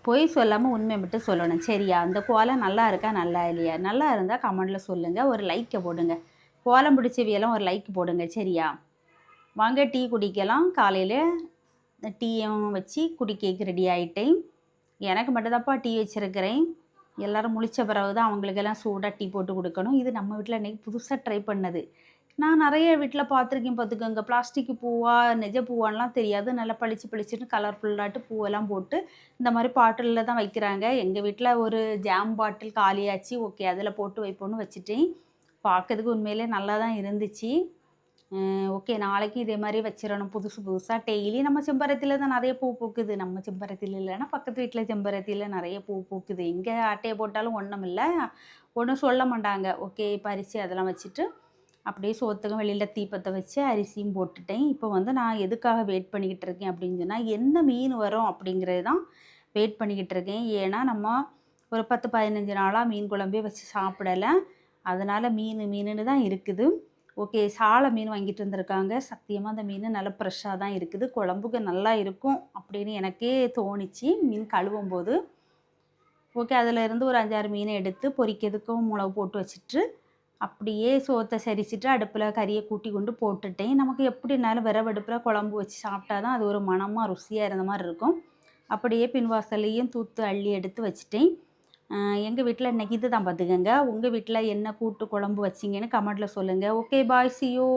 பொய் சொல்லாமல் உண்மை மட்டும் சொல்லணும் சரியா? அந்த கோலம் நல்லா இருக்கா நல்லா இல்லையா? நல்லா இருந்தால் கமெண்டில் சொல்லுங்கள், ஒரு லைக்கை போடுங்க. கோலம் பிடிச்சவியெல்லாம் ஒரு லைக் போடுங்க சரியா? வாங்க டீ குடிக்கலாம். காலையில் டீயும் வச்சு குடிக்க ரெடி ஆகிட்டேன். எனக்கு மட்டும்தான்ப்பா டீ வச்சுருக்கிறேன். எல்லோரும் முழிச்ச பிறகு தான் அவங்களுக்கெல்லாம் சூடாக டீ போட்டு கொடுக்கணும். இது நம்ம வீட்டில் இன்றைக்கி புதுசாக ட்ரை பண்ணது. நான் நிறைய வீட்டில் பார்த்துருக்கேன் பார்த்துக்கோங்க. பிளாஸ்டிக் பூவா நிஜ பூவான்லாம் தெரியாது. நல்லா பளிச்சு பளிச்சுன்னு கலர்ஃபுல்லாட்டு பூவெல்லாம் போட்டு இந்த மாதிரி பாட்டிலில் தான் வைக்கிறாங்க. எங்கள் வீட்டில் ஒரு ஜாம் பாட்டில் காலியாச்சு. ஓகே, அதில் போட்டு வைப்போன்னு வச்சுட்டேன். பார்க்கறதுக்கு உண்மையிலே நல்லா தான் இருந்துச்சு. ஓகே, நாளைக்கு இதே மாதிரி வச்சிடணும். புதுசு புதுசாக டெய்லி நம்ம செம்பருத்தியில் தான் நிறைய பூ பூக்குது. நம்ம செம்பருத்தியில் இல்லைன்னா பக்கத்து வீட்டில் செம்பருத்தியில் நிறைய பூ பூக்குது. எங்கே அட்டையை போட்டாலும் ஒன்றும் இல்லை, ஒன்றும் சொல்ல மாட்டாங்க. ஓகே, பறித்து அதெல்லாம் வச்சுட்டு அப்படியே சோத்துக்கும் வெளியில் தீப்பத்தை வச்சு அரிசியும் போட்டுட்டேன். இப்போ வந்து நான் எதுக்காக வெயிட் பண்ணிக்கிட்டு இருக்கேன் அப்படின்னு சொன்னால், என்ன மீன் வரும் அப்படிங்கிறது தான் வெயிட் பண்ணிக்கிட்டு இருக்கேன். ஏன்னா நம்ம ஒரு 10-15 நாளாக மீன் குழம்பே வச்சு சாப்பிடலை. அதனால் மீனுன்னு தான் இருக்குது. ஓகே, சாலை மீன் வாங்கிட்டு வந்திருக்காங்க. சத்தியமாக அந்த மீன் நல்லா ஃப்ரெஷ்ஷாக தான் இருக்குது. குழம்புக்கு நல்லா இருக்கும் அப்படின்னு எனக்கே தோணுச்சு மீன் கழுவும் போது. ஓகே, அதில் இருந்து ஒரு 5-6 மீனை எடுத்து பொரிக்கிறதுக்கும் மிளகு போட்டு வச்சுட்டு அப்படியே சோத்தை சரிச்சிட்டு அடுப்பில் கறியை கூட்டி கொண்டு போட்டுட்டேன். நமக்கு எப்படினாலும் விறவடுப்பில் குழம்பு வச்சு சாப்பிட்டா தான் அது ஒரு மணமாக ருசியாக இருந்த மாதிரி இருக்கும். அப்படியே பின்வாசல்லையும் தூத்து அள்ளி எடுத்து வச்சுட்டேன். எங்கள் வீட்டில் இன்றைக்கி இது தான் பார்த்துக்கங்க. உங்கள் வீட்டில் என்ன கூட்டு குழம்பு வச்சிங்கன்னு கமெண்ட்டில் சொல்லுங்கள். Okay, bye, see you.